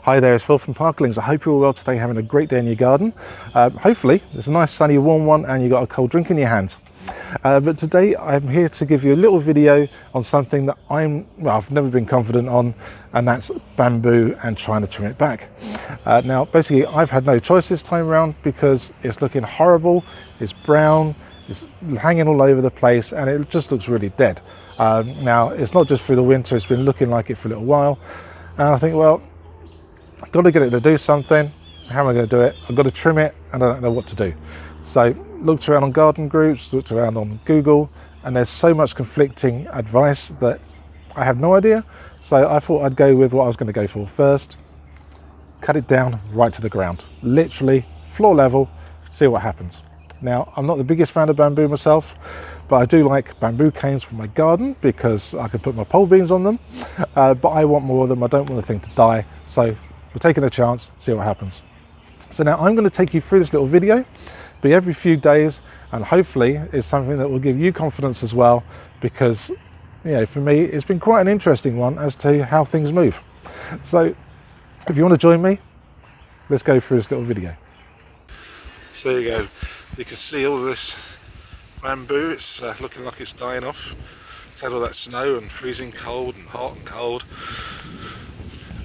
Hi there, it's Phil from Parklings. I hope you're all well today, having a great day in your garden. Hopefully it's a nice sunny warm one and you've got a cold drink in your hands. But today I'm here to give you a little video on something that I've never been confident on, and that's bamboo and trying to trim it back. Now basically I've had no choice this time around because it's looking horrible, it's brown, it's hanging all over the place and it just looks really dead. Now it's not just through the winter, it's been looking like it for a little while, and I think, well, I've got to get it to do something. How am I going to do it? I've got to trim it and I don't know what to do. So looked around on garden groups, looked around on Google, and there's so much conflicting advice that I have no idea. So I thought I'd go with what I was going to go for first. Cut it down right to the ground, literally floor level, see what happens. Now, I'm not the biggest fan of bamboo myself, but I do like bamboo canes for my garden because I can put my pole beans on them, but I want more of them. I don't want the thing to die. So we're taking a chance, see what happens. So now I'm going to take you through this little video, be every few days, and hopefully it's something that will give you confidence as well, because, you know, for me it's been quite an interesting one as to how things move. So if you want to join me, let's go through this little video. So there you go, you can see all this bamboo. It's looking like it's dying off. It's had all that snow and freezing cold and hot and cold,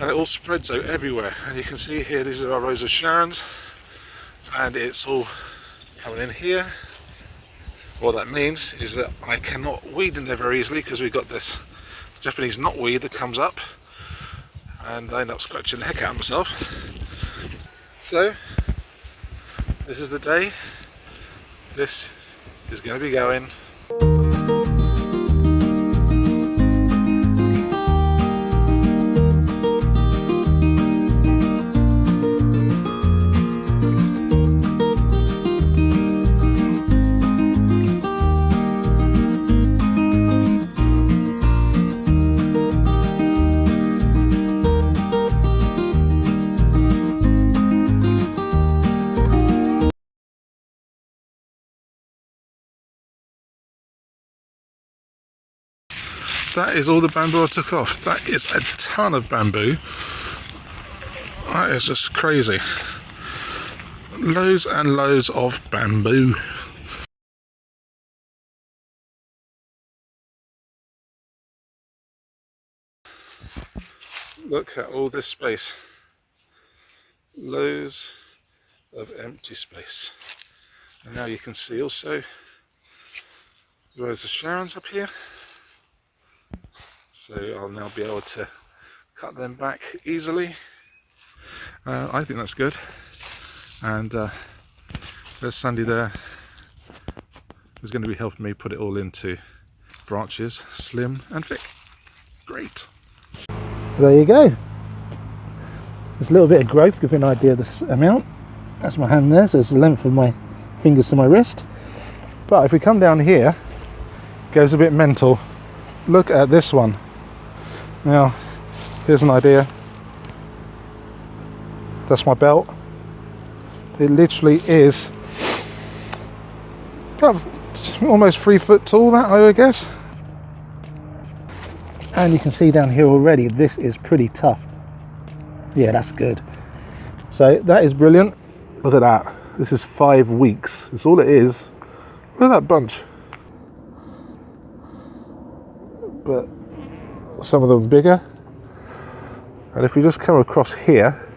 and it all spreads out everywhere. And you can see here, these are our rows of Sharons, and it's all coming in here. What that means is that I cannot weed in there very easily because we've got this Japanese knotweed that comes up, and I end up scratching the heck out of myself. So this is the day. This is going to be going. That is all the bamboo I took off. That is a ton of bamboo. That is just crazy. Loads and loads of bamboo. Look at all this space. Loads of empty space. And now you can see also rows of Sharons up here. So I'll now be able to cut them back easily. I think that's good. And there's Sandy there, who's going to be helping me put it all into branches, slim and thick. Great. There you go. There's a little bit of growth, give you an idea of this amount. That's my hand there, so it's the length of my fingers to my wrist. But if we come down here, it goes a bit mental. Look at this one. Now, here's an idea. That's my belt. It literally is almost 3 foot tall, that I would guess. And you can see down here already, this is pretty tough. Yeah, that's good. So that is brilliant. Look at that. This is 5 weeks. That's all it is. Look at that bunch. But some of them bigger. And if we just come across here,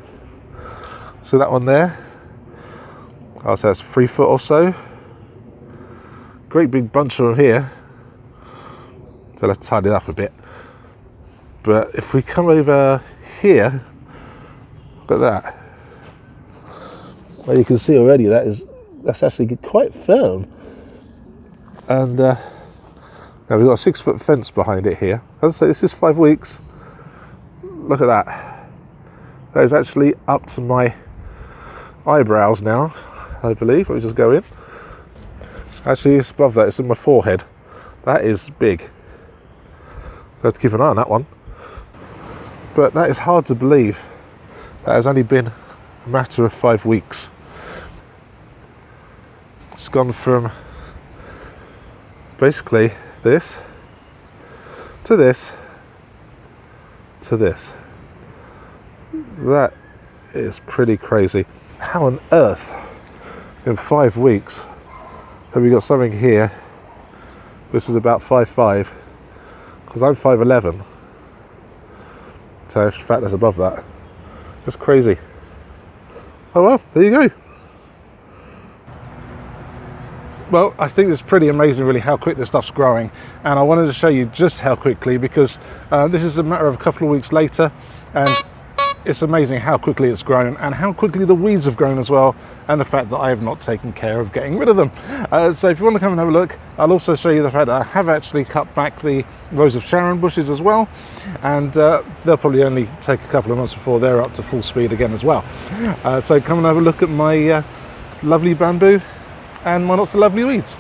so that one there, oh, so that's 3 foot or so. Great big bunch of them here. So let's tidy it up a bit. But if we come over here, look at that. Well, you can see already that's actually quite firm. And now we've got a 6 foot fence behind it here. As I say, this is 5 weeks. Look at that. That is actually up to my eyebrows now, I believe. Let me just go in. Actually, it's above that. It's in my forehead. That is big. So I have to keep an eye on that one. But that is hard to believe. That has only been a matter of 5 weeks. It's gone from basically this to this to this. That is pretty crazy. How on earth in 5 weeks have we got something here which is about 5'5", because I'm 5'11", so in fact that's above that. That's crazy. Oh well, there you go. Well, I think it's pretty amazing really how quick this stuff's growing, and I wanted to show you just how quickly, because this is a matter of a couple of weeks later, and it's amazing how quickly it's grown and how quickly the weeds have grown as well, and the fact that I have not taken care of getting rid of them. So if you want to come and have a look, I'll also show you the fact that I have actually cut back the Rose of Sharon bushes as well, and they'll probably only take a couple of months before they're up to full speed again as well. So come and have a look at my lovely bamboo and my not so lovely weeds.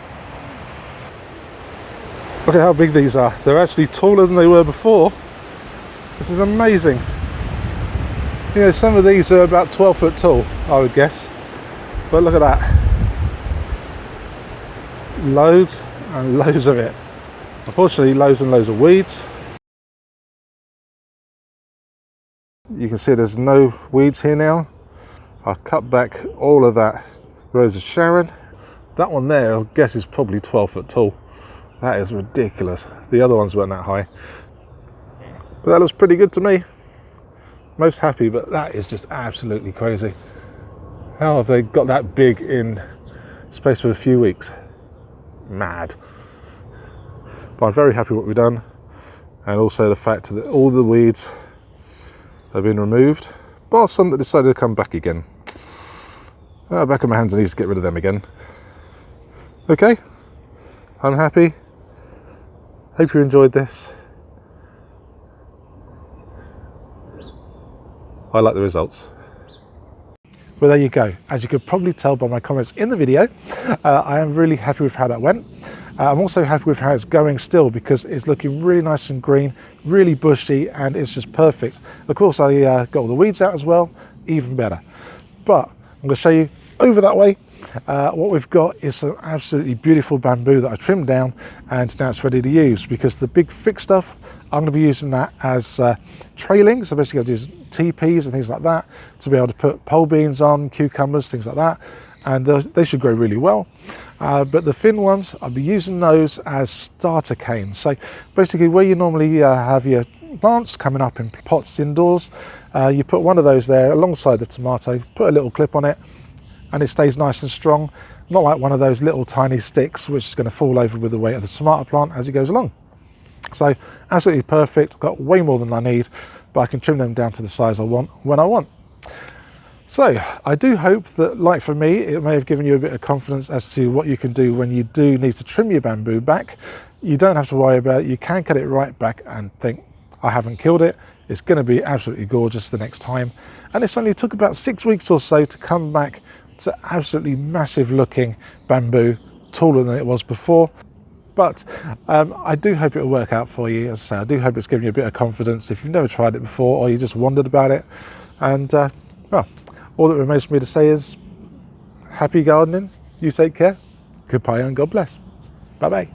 Look at how big these are. They're actually taller than they were before. This is amazing. You know, some of these are about 12 foot tall, I would guess. But look at that. Loads and loads of it. Unfortunately, loads and loads of weeds. You can see there's no weeds here now. I've cut back all of that Rose of Sharon. That one there, I guess, is probably 12 foot tall. That is ridiculous. The other ones weren't that high. But that looks pretty good to me. Most happy, but that is just absolutely crazy. How have they got that big in space for a few weeks? Mad. But I'm very happy with what we've done, and also the fact that all the weeds have been removed, bar some that decided to come back again. Back on my hands and knees to get rid of them again. Okay, I'm happy. Hope you enjoyed this. I like the results. Well, there you go. As you could probably tell by my comments in the video, I am really happy with how that went. I'm also happy with how it's going still, because it's looking really nice and green, really bushy, and it's just perfect. Of course, I got all the weeds out as well, even better. But I'm going to show you over that way. What we've got is some absolutely beautiful bamboo that I trimmed down, and now it's ready to use, because the big thick stuff, I'm going to be using that as trailing. So basically I'll use TPs and things like that to be able to put pole beans on, cucumbers, things like that, and they should grow really well. But the thin ones, I'll be using those as starter canes. So basically where you normally have your plants coming up in pots indoors, you put one of those there alongside the tomato, put a little clip on it, and it stays nice and strong. Not like one of those little tiny sticks which is going to fall over with the weight of the tomato plant as it goes along. So absolutely perfect. I've got way more than I need, but I can trim them down to the size I want when I want. So I do hope that, like for me, it may have given you a bit of confidence as to what you can do when you do need to trim your bamboo back. You don't have to worry about it. You can cut it right back and think, I haven't killed it. It's going to be absolutely gorgeous the next time. And it's only took about 6 weeks or so to come back to absolutely massive looking bamboo, taller than it was before. But I do hope it will work out for you. As I say, I do hope it's given you a bit of confidence if you've never tried it before or you just wondered about it. And well, all that remains for me to say is happy gardening. You take care. Goodbye and God bless. Bye bye.